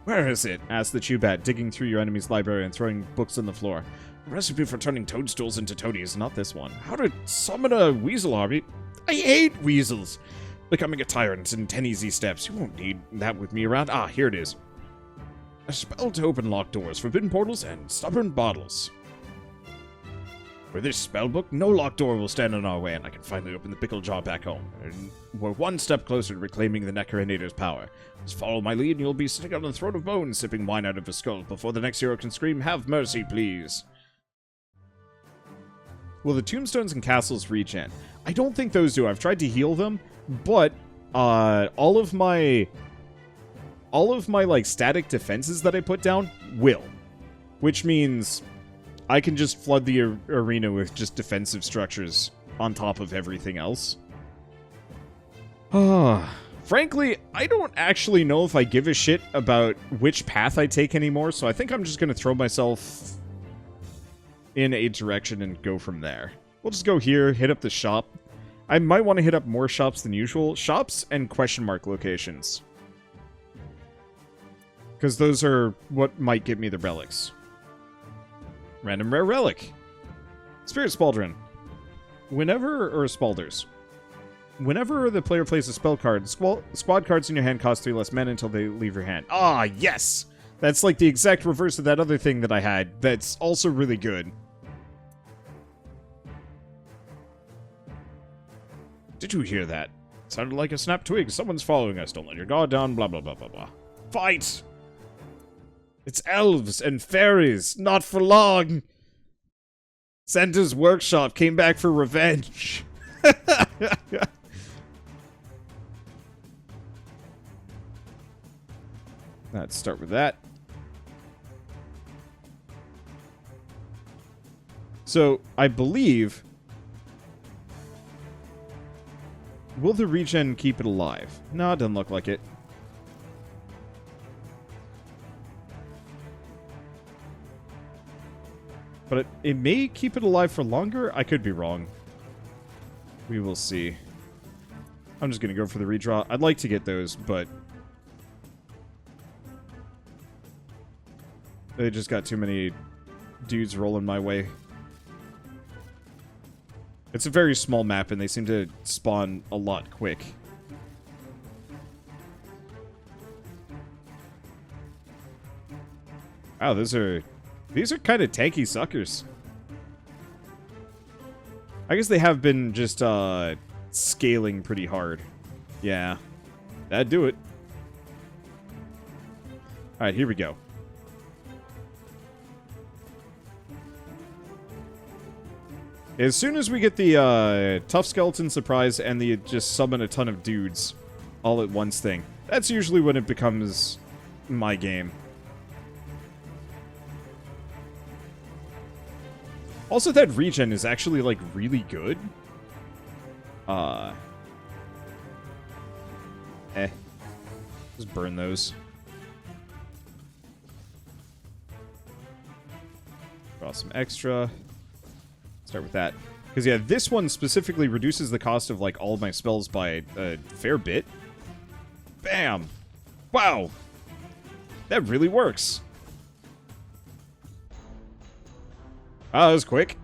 Where is it? Asked the Chubat, digging through your enemy's library and throwing books on the floor. A recipe for turning toadstools into toadies, not this one. How to summon a weasel army? I hate weasels! Becoming a tyrant in 10 easy steps. You won't need that with me around. Ah, here it is. A spell to open locked doors, forbidden portals, and stubborn bottles. With this spellbook, no locked door will stand in our way, and I can finally open the pickle jar back home. And we're one step closer to reclaiming the Necronator's power. Just follow my lead, and you'll be sitting on the throne of bones, sipping wine out of a skull before the next hero can scream, "Have mercy, please!" Will the tombstones and castles regen? I don't think those do. I've tried to heal them, but all of my like static defenses that I put down will, which means I can just flood the arena with just defensive structures on top of everything else. Frankly, I don't actually know if I give a shit about which path I take anymore, so I think I'm just going to throw myself in a direction and go from there. We'll just go here, hit up the shop. I might want to hit up more shops than usual. Shops and question mark locations. Because those are what might give me the relics. Random rare relic. Spirit Spauldron. Whenever the player plays a spell card, squad cards in your hand cost 3 less mana until they leave your hand. Ah, yes! That's like the exact reverse of that other thing that I had. That's also really good. Did you hear that? Sounded like a snapped twig. Someone's following us. Don't let your guard down. Blah, blah, blah, blah, blah. Fight! It's elves and fairies. Not for long. Santa's workshop came back for revenge. Let's start with that. So, I believe... Will the regen keep it alive? No, it doesn't look like it. But it may keep it alive for longer? I could be wrong. We will see. I'm just going to go for the redraw. I'd like to get those, but... they just got too many dudes rolling my way. It's a very small map, and they seem to spawn a lot quick. Wow, these are kind of tanky suckers. I guess they have been just scaling pretty hard. Yeah, that'd do it. Alright, here we go. As soon as we get the Tough Skeleton Surprise and the just summon a ton of dudes all at once thing, that's usually when it becomes my game. Also, that regen is actually, like, really good. Just burn those. Draw some extra. Start with that. Because, yeah, this one specifically reduces the cost of, like, all of my spells by a fair bit. Bam! Wow! That really works. Oh, that was quick.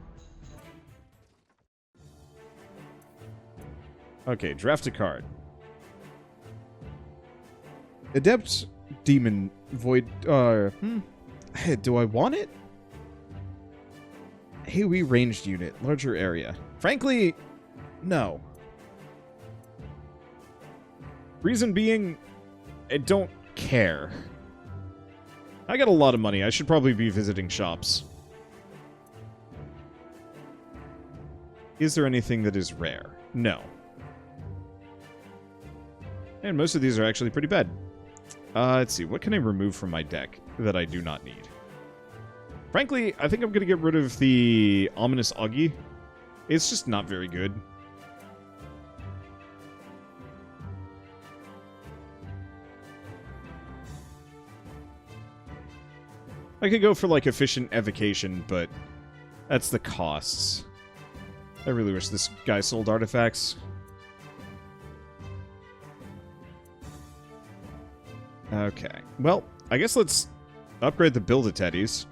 Okay, draft a card. Adept Demon Void... do I want it? AoE ranged unit, larger area. Frankly, no. Reason being, I don't care. I got a lot of money. I should probably be visiting shops. Is there anything that is rare? No. And most of these are actually pretty bad. Let's see. What can I remove from my deck that I do not need? Frankly, I think I'm going to get rid of the Ominous Augie. It's just not very good. I could go for, like, Efficient Evocation, but that's the costs. I really wish this guy sold artifacts. Okay. Well, I guess let's upgrade the build of teddies.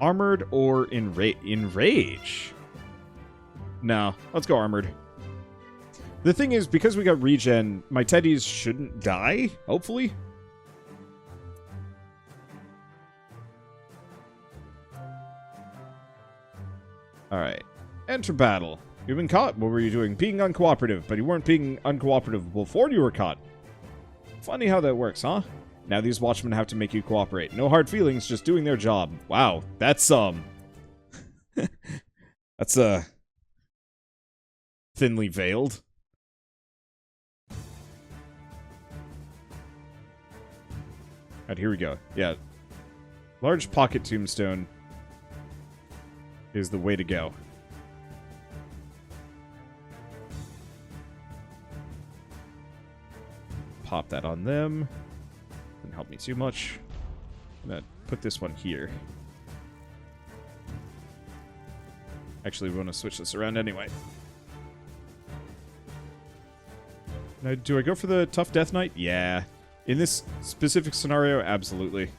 Armored or enrage? No, let's go armored. The thing is, because we got regen, my teddies shouldn't die, hopefully. Alright. Enter battle. You've been caught. What were you doing? Being uncooperative, but you weren't being uncooperative before you were caught. Funny how that works, huh? Now these watchmen have to make you cooperate. No hard feelings, just doing their job. Wow, that's, that's, thinly veiled. Alright, here we go. Yeah. Large pocket tombstone is the way to go. Pop that on them. Didn't help me too much. I'm gonna put this one here. Actually, we want to switch this around anyway. Now, do I go for the tough death knight? Yeah. In this specific scenario, absolutely.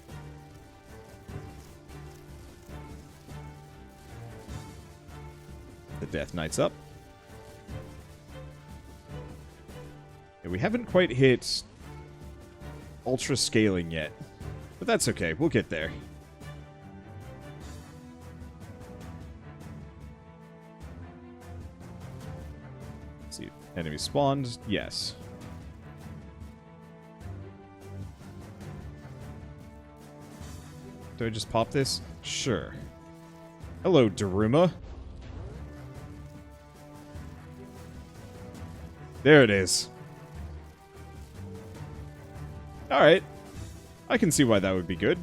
The death knight's up. Yeah, we haven't quite hit ultra scaling yet, but that's okay. We'll get there. Let's see. Enemy spawned? Yes. Do I just pop this? Sure. Hello, Daruma. There it is. Alright. I can see why that would be good.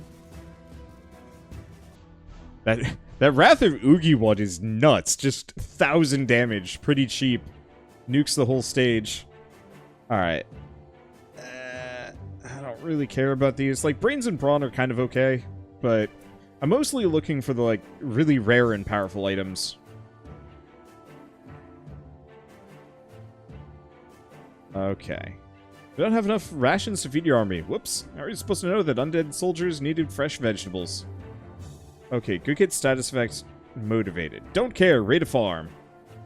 That Wrath of Oogie one is nuts. Just 1,000 damage. Pretty cheap. Nukes the whole stage. Alright. I don't really care about these. Like, Brains and Brawn are kind of okay. But I'm mostly looking for the, like, really rare and powerful items. Okay. We don't have enough rations to feed your army. Whoops. How are you supposed to know that undead soldiers needed fresh vegetables? Okay, good kid status effect motivated. Don't care, raid a farm.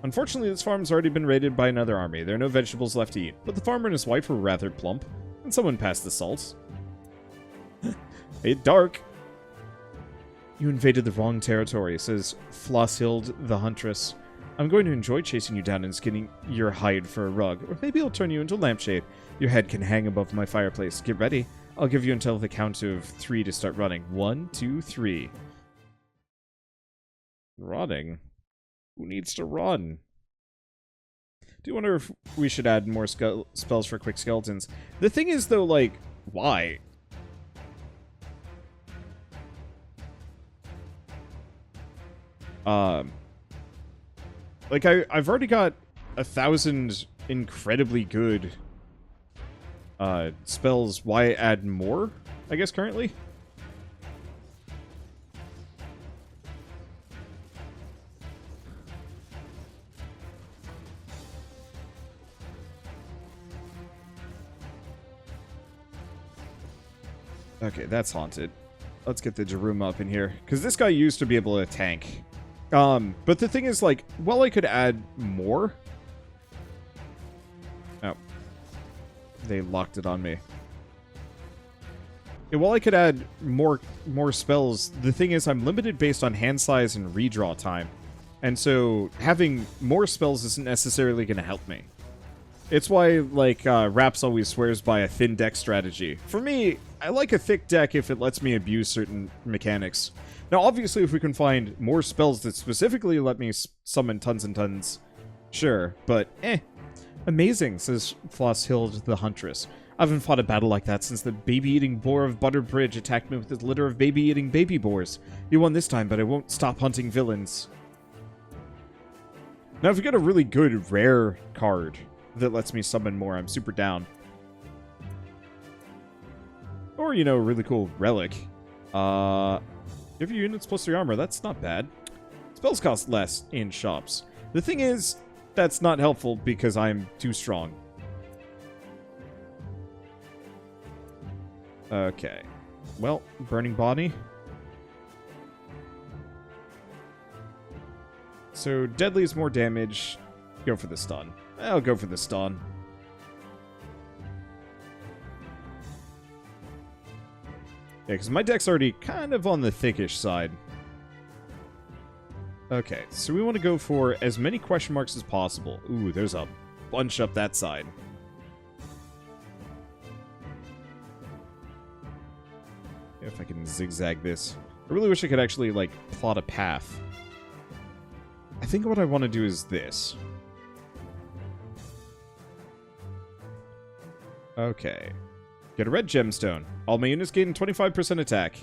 Unfortunately, this farm's already been raided by another army. There are no vegetables left to eat. But the farmer and his wife were rather plump. And someone passed the salt. Hey, dark. You invaded the wrong territory, says Flosshild the Huntress. I'm going to enjoy chasing you down and skinning your hide for a rug. Or maybe I'll turn you into a lampshade. Your head can hang above my fireplace. Get ready. I'll give you until the count of 3 to start running. 1, 2, 3. Running? Who needs to run? Do you wonder if we should add more spells for quick skeletons? The thing is, though, like, why? Like, I've already got 1,000 incredibly good spells. Why add more, I guess, currently? Okay, that's haunted. Let's get the Daruma up in here. Because this guy used to be able to tank. But the thing is, like, well, I could add more. Oh. They locked it on me. Yeah, well, I could add more spells. The thing is, I'm limited based on hand size and redraw time. And so, having more spells isn't necessarily going to help me. It's why, like, Raps always swears by a thin deck strategy. For me, I like a thick deck if it lets me abuse certain mechanics. Now, obviously, if we can find more spells that specifically let me summon tons and tons, sure, but Amazing, says Flosshild the Huntress. I haven't fought a battle like that since the baby-eating boar of Butter Bridge attacked me with his litter of baby-eating baby boars. You won this time, but I won't stop hunting villains. Now, if you get a really good rare card that lets me summon more, I'm super down. Or, you know, a really cool relic. Give your units plus 3 armor. That's not bad. Spells cost less in shops. The thing is, that's not helpful because I'm too strong. Okay. Well, burning body. So, deadly is more damage. Go for the stun. I'll go for the stun. Yeah, because my deck's already kind of on the thickish side. Okay, so we want to go for as many question marks as possible. Ooh, there's a bunch up that side. If I can zigzag this. I really wish I could actually, like, plot a path. I think what I want to do is this. Okay. Get a red gemstone. All my units gain 25% attack.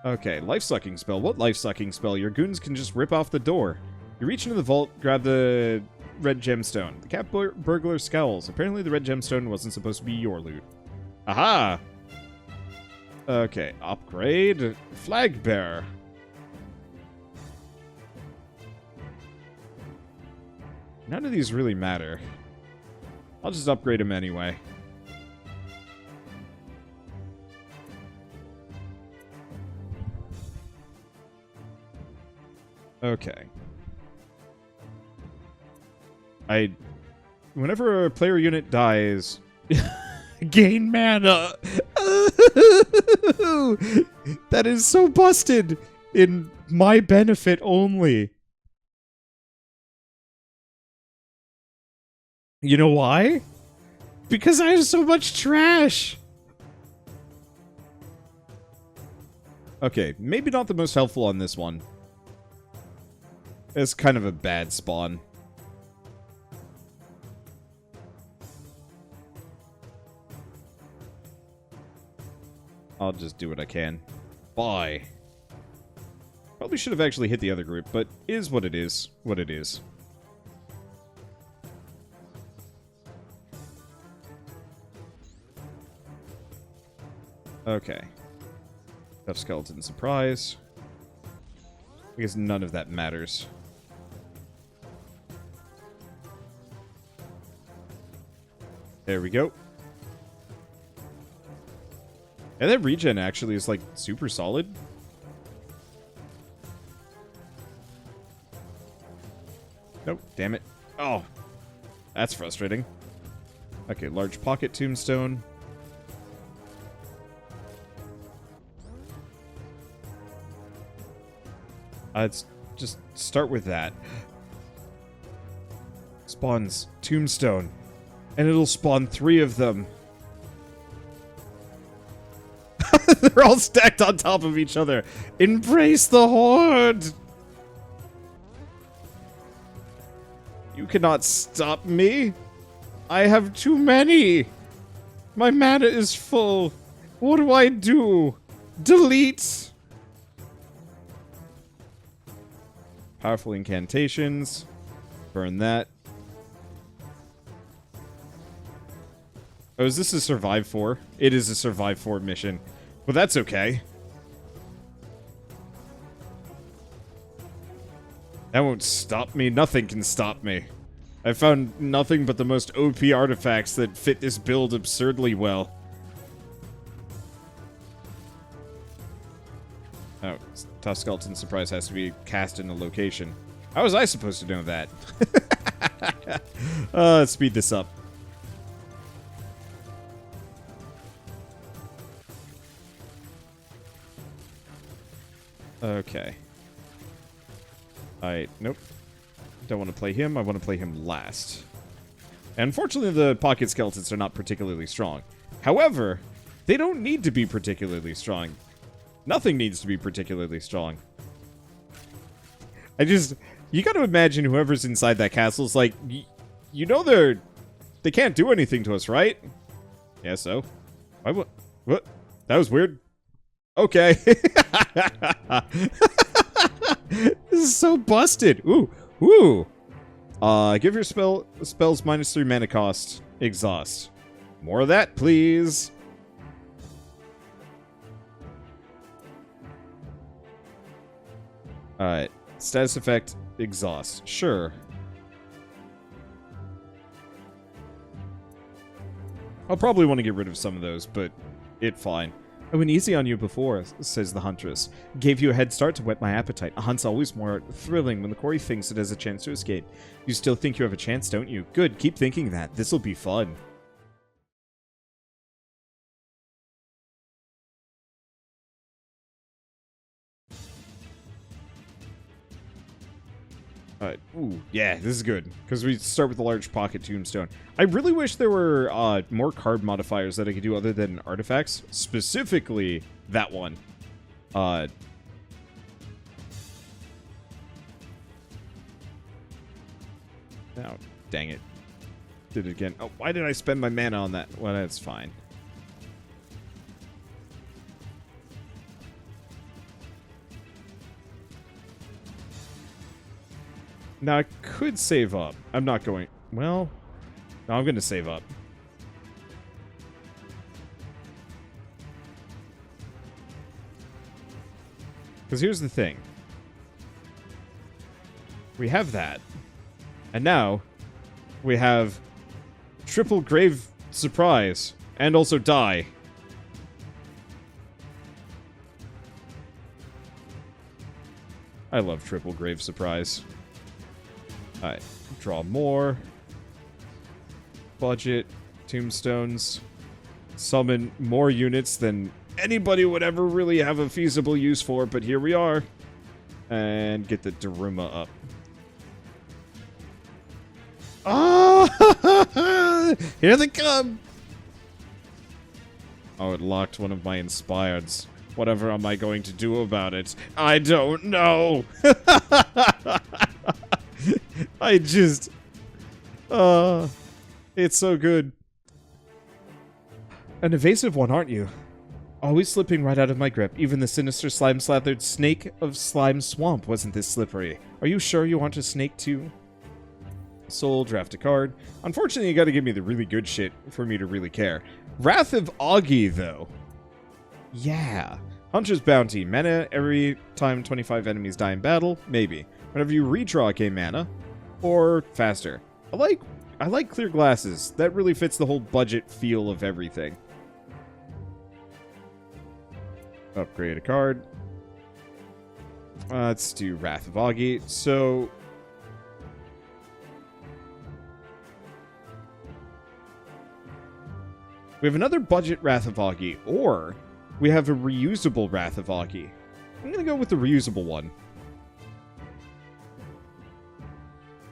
Okay, life-sucking spell. What life-sucking spell? Your goons can just rip off the door. You reach into the vault, grab the red gemstone. The cat burglar scowls. Apparently the red gemstone wasn't supposed to be your loot. Aha! Okay, upgrade. Flag bearer. None of these really matter. I'll just upgrade him anyway. Okay. Whenever a player unit dies, gain mana. That is so busted. In my benefit only. You know why? Because I have so much trash. Okay, maybe not the most helpful on this one. It's kind of a bad spawn. I'll just do what I can. Bye. Probably should have actually hit the other group, but is what it is. What it is. Okay. Tough skeleton surprise. I guess none of that matters. There we go. And that regen actually is, like, super solid. Nope, damn it. Oh, that's frustrating. Okay, large pocket tombstone. Let's just start with that. Spawns tombstone. And it'll spawn 3 of them. They're all stacked on top of each other. Embrace the horde! You cannot stop me. I have too many. My mana is full. What do I do? Delete. Powerful incantations. Burn that. Oh, is this a survive for? It is a survive for mission. Well, that's okay. That won't stop me. Nothing can stop me. I found nothing but the most OP artifacts that fit this build absurdly well. Oh, Tough Skeleton Surprise has to be cast in a location. How was I supposed to know that? Let's speed this up. Okay. Alright, nope. Don't want to play him. I want to play him last. And unfortunately, the pocket skeletons are not particularly strong. However, they don't need to be particularly strong. Nothing needs to be particularly strong. You gotta imagine whoever's inside that castle is like, you know they can't do anything to us, right? Yeah, so? Why, what? That was weird. Okay. This is so busted. Ooh, ooh. Give your spells -3 mana cost. Exhaust. More of that, please. Alright. Status effect, exhaust. Sure. I'll probably want to get rid of some of those, but It fine. I went easy on you before, says the huntress. Gave you a head start to whet my appetite. A hunt's always more thrilling when the quarry thinks it has a chance to escape. You still think you have a chance, don't you? Good, keep thinking that. This'll be fun. Ooh, yeah, this is good, because we start with a large pocket tombstone. I really wish there were more card modifiers that I could do other than artifacts. Specifically, that one. Oh, dang it. Did it again. Oh, why did I spend my mana on that? Well, that's fine. Now, I could save up. I'm not going... Well... No, I'm going to save up. Because here's the thing. We have that. And now, we have... Triple Grave Surprise. And also Die. I love Triple Grave Surprise. Alright, draw more. Budget. Tombstones. Summon more units than anybody would ever really have a feasible use for, but here we are. And get the Daruma up. Ah! Here they come! Oh, it locked one of my inspireds. Whatever am I going to do about it? I don't know! I just... it's so good. An evasive one, aren't you? Always slipping right out of my grip. Even the sinister slime-slathered snake of Slime Swamp wasn't this slippery. Are you sure you want a snake too? Soul, draft a card. Unfortunately, you gotta give me the really good shit for me to really care. Wrath of Augie, though. Yeah. Hunter's Bounty. Mana every time 25 enemies die in battle? Maybe. Whenever you redraw a game mana. Or faster. I like clear glasses. That really fits the whole budget feel of everything. Upgrade a card. Let's do Wrath of Augie. So... we have another budget Wrath of Augie, or we have a reusable Wrath of Augie. I'm going to go with the reusable one.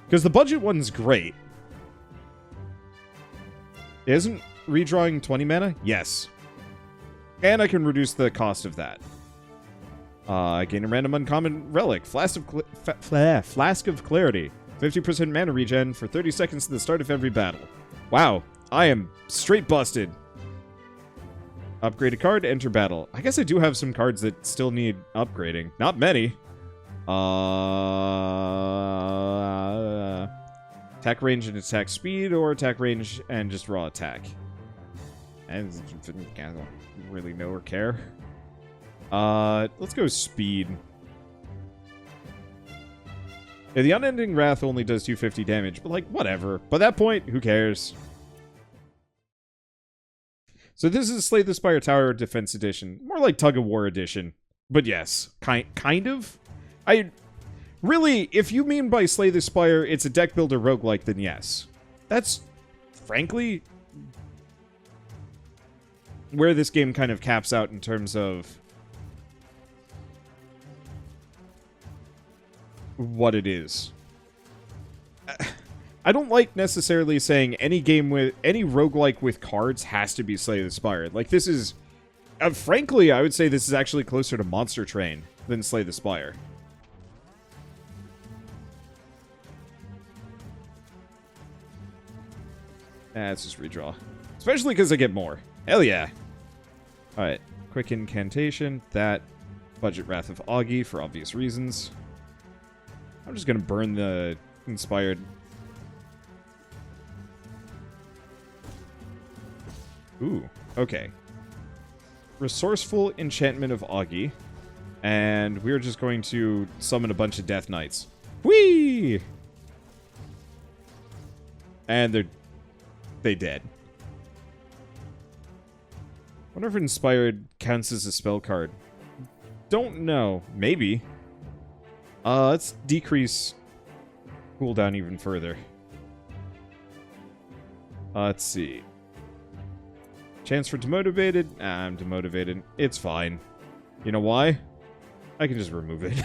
Because the budget one's great. Isn't redrawing 20 mana? Yes. And I can reduce the cost of that. Gain a random uncommon relic. Flask of Clarity. 50% mana regen for 30 seconds at the start of every battle. Wow. I am straight busted. Upgrade a card, enter battle. I guess I do have some cards that still need upgrading. Not many. Attack range and attack speed, or attack range and just raw attack. I don't really know or care. Let's go speed. Yeah, the Unending Wrath only does 250 damage, but like, whatever. By that point, who cares? So this is Slay the Spire Tower Defense Edition. More like Tug of War Edition. But yes, kind of. Really, if you mean by Slay the Spire, it's a deck builder roguelike, then yes. That's, frankly, where this game kind of caps out in terms of what it is. I don't like necessarily saying any roguelike with cards has to be Slay the Spire. Like, this is... frankly, I would say this is actually closer to Monster Train than Slay the Spire. Let's just redraw. Especially because I get more. Hell yeah. Alright. Quick Incantation. That. Budget Wrath of Augie for obvious reasons. I'm just going to burn the Inspired... Ooh, okay. Resourceful Enchantment of Augie. And we're just going to summon a bunch of Death Knights. Whee! And they dead. wonder if Inspired counts as a spell card. Don't know. Maybe. Let's decrease cooldown even further. Let's see. Chance for demotivated? Nah, I'm demotivated. It's fine. You know why? I can just remove it.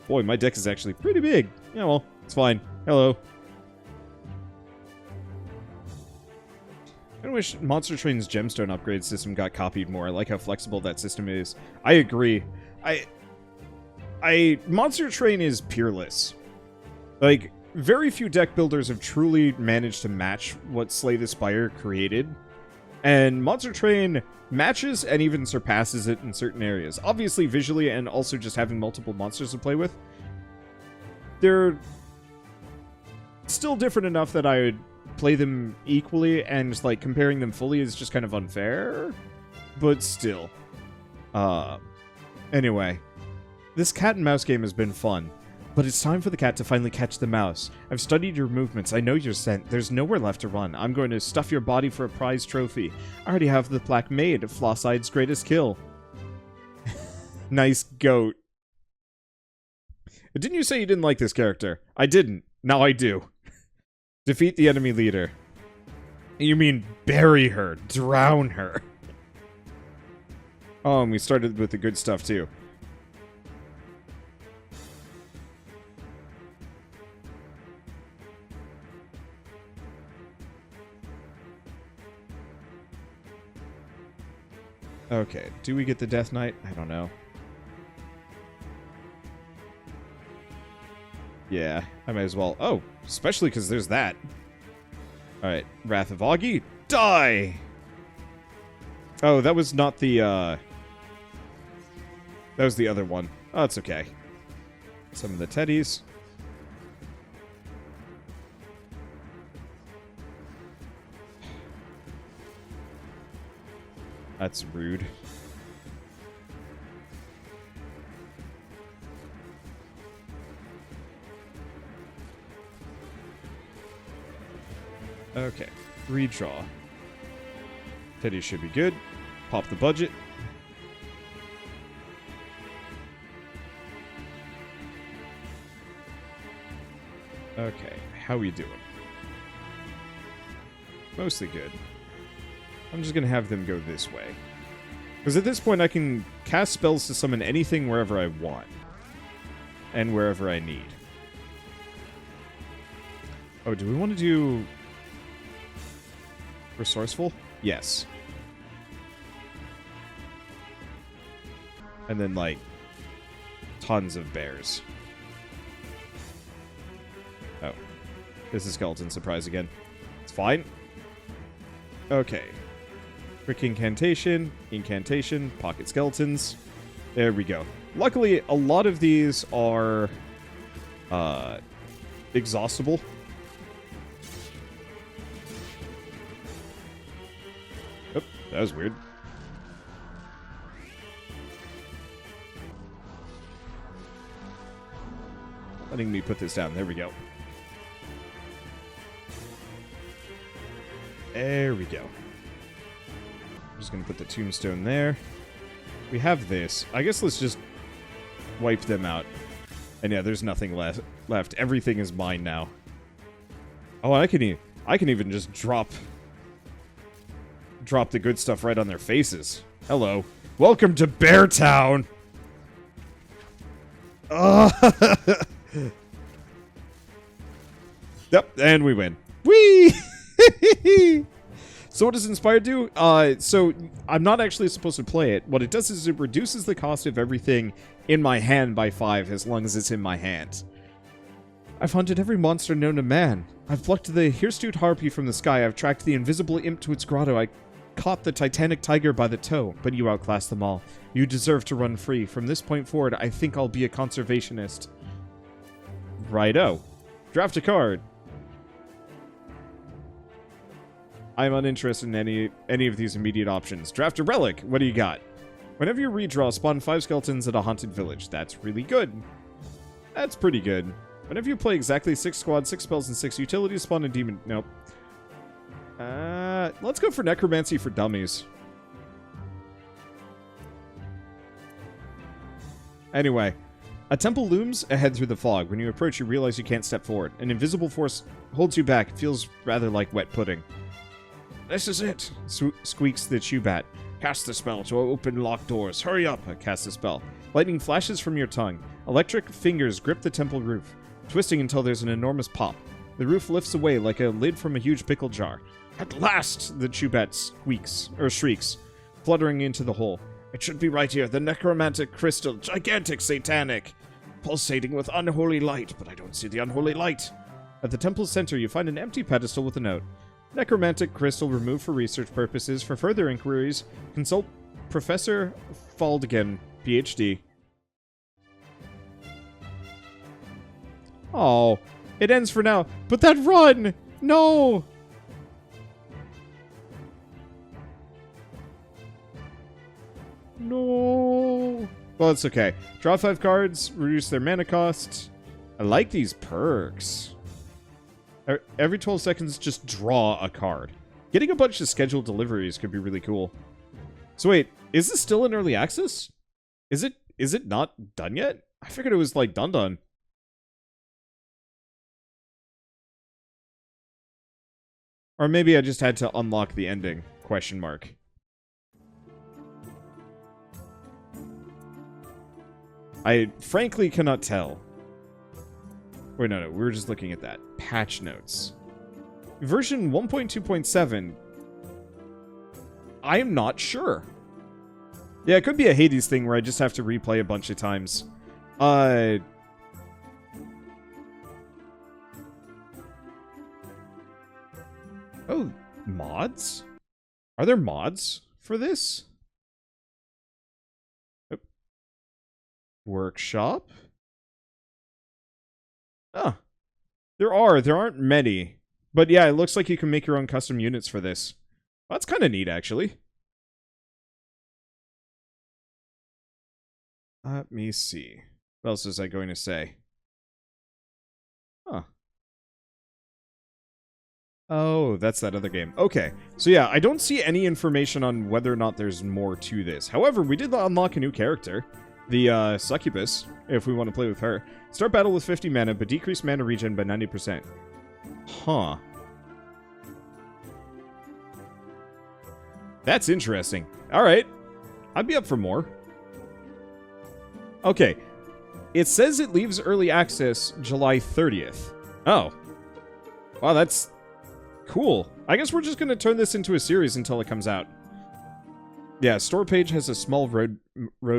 Boy, my deck is actually pretty big. Yeah, well, it's fine. Hello. I wish Monster Train's gemstone upgrade system got copied more. I like how flexible that system is. I agree. Monster Train is peerless. Like, very few deck builders have truly managed to match what Slay the Spire created. And Monster Train matches and even surpasses it in certain areas. Obviously, visually and also just having multiple monsters to play with. They're still different enough that I would play them equally, and like comparing them fully is just kind of unfair, but still. Anyway, this cat and mouse game has been fun, but it's time for the cat to finally catch the mouse. I've studied your movements, I know your scent, there's nowhere left to run. I'm going to stuff your body for a prize trophy. I already have the plaque made, Floss-Eye's greatest kill. Nice goat. Didn't you say you didn't like this character? I didn't. Now I do. Defeat the enemy leader. You mean bury her, drown her. Oh, and we started with the good stuff too. Okay, do we get the Death Knight? I don't know. Yeah, I might as well. Oh, especially because there's that. Alright, Wrath of Augie, die! Oh, that was not the, that was the other one. Oh, it's okay. Some of the teddies. That's rude. Okay, redraw. Teddy should be good. Pop the budget. Okay, how we doing? Mostly good. I'm just gonna have them go this way. Because at this point I can cast spells to summon anything wherever I want. And wherever I need. Oh, do we want to do resourceful? Yes. And then, like, tons of bears. Oh. This is Skeleton Surprise again. It's fine. Okay. Quick incantation, pocket skeletons. There we go. Luckily, a lot of these are exhaustible. Oh, that was weird. Letting me put this down. There we go. There we go. I'm just going to put the tombstone there. We have this. I guess let's just wipe them out. And yeah, there's nothing left. Everything is mine now. Oh, I can even just drop the good stuff right on their faces. Hello. Welcome to Bear Town. Yep, and we win. Whee! So what does Inspire do? So I'm not actually supposed to play it. What it does is it reduces the cost of everything in my hand by 5 as long as it's in my hand. I've hunted every monster known to man. I've plucked the hirsute harpy from the sky. I've tracked the invisible imp to its grotto. I caught the titanic tiger by the toe, but you outclassed them all. You deserve to run free. From this point forward, I think I'll be a conservationist. Righto. Draft a card. I'm uninterested in any of these immediate options. Draft a relic. What do you got? Whenever you redraw, spawn 5 skeletons at a haunted village. That's really good. That's pretty good. Whenever you play exactly 6 squads, 6 spells, and 6 utilities, spawn a demon. Nope. Let's go for Necromancy for Dummies. Anyway, a temple looms ahead through the fog. When you approach, you realize you can't step forward. An invisible force holds you back. It feels rather like wet pudding. This is it, squeaks the Chubat. Cast the spell to open locked doors. Hurry up, cast the spell. Lightning flashes from your tongue. Electric fingers grip the temple roof, twisting until there's an enormous pop. The roof lifts away like a lid from a huge pickle jar. At last, the Chubat shrieks, fluttering into the hole. It should be right here, the necromantic crystal, gigantic, satanic, pulsating with unholy light, but I don't see the unholy light. At the temple's center, you find an empty pedestal with a note. Necromantic crystal removed for research purposes. For further inquiries, consult Professor Faldigan, PhD. Oh, it ends for now. But that run! No! No! Well, it's okay. Draw 5 cards, reduce their mana cost. I like these perks. Every 12 seconds, just draw a card. Getting a bunch of scheduled deliveries could be really cool. So wait, is this still in early access? Is it not done yet? I figured it was like done. Or maybe I just had to unlock the ending, question mark. I frankly cannot tell. Wait, no, we were just looking at that. Patch notes. Version 1.2.7. I'm not sure. Yeah, it could be a Hades thing where I just have to replay a bunch of times. Oh, mods? Are there mods for this? Oh. Workshop? Oh. There aren't many. But yeah, it looks like you can make your own custom units for this. Well, that's kind of neat, actually. Let me see. What else was I going to say? Huh. Oh, that's that other game. Okay. So yeah, I don't see any information on whether or not there's more to this. However, we did unlock a new character. The Succubus, if we want to play with her. Start battle with 50 mana, but decrease mana regen by 90%. Huh. That's interesting. Alright. I'd be up for more. Okay. It says it leaves early access July 30th. Oh. Wow, that's cool. I guess we're just going to turn this into a series until it comes out. Yeah, store page has a small road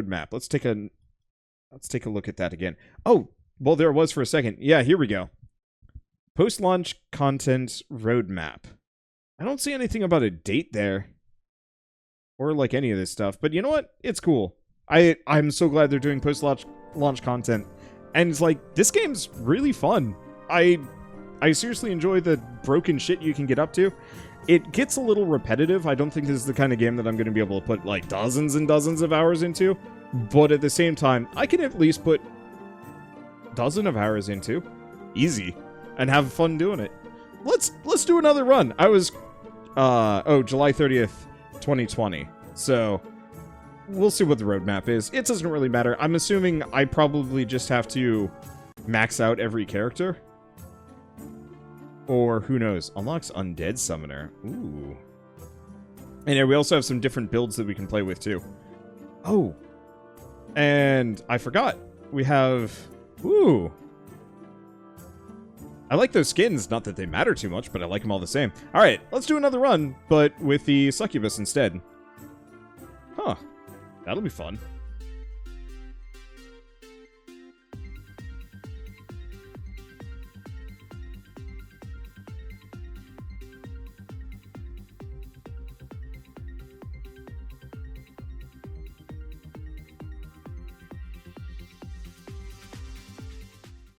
map. Let's take a look at that again. Oh, well, there it was for a second. Yeah, here we go. Post-launch content roadmap. I don't see anything about a date there. Or like any of this stuff. But you know what? It's cool. I'm so glad they're doing post-launch content. And it's like, this game's really fun. I seriously enjoy the broken shit you can get up to. It gets a little repetitive. I don't think this is the kind of game that I'm going to be able to put like dozens and dozens of hours into. But at the same time, I can at least put a dozen of hours into. Easy. And have fun doing it. Let's do another run. I was, July 30th, 2020. So, we'll see what the roadmap is. It doesn't really matter. I'm assuming I probably just have to max out every character. Or, who knows, unlocks Undead Summoner. Ooh. And yeah, we also have some different builds that we can play with, too. Oh. And I forgot. We have... Ooh. I like those skins. Not that they matter too much, but I like them all the same. Alright, let's do another run, but with the Succubus instead. Huh. That'll be fun.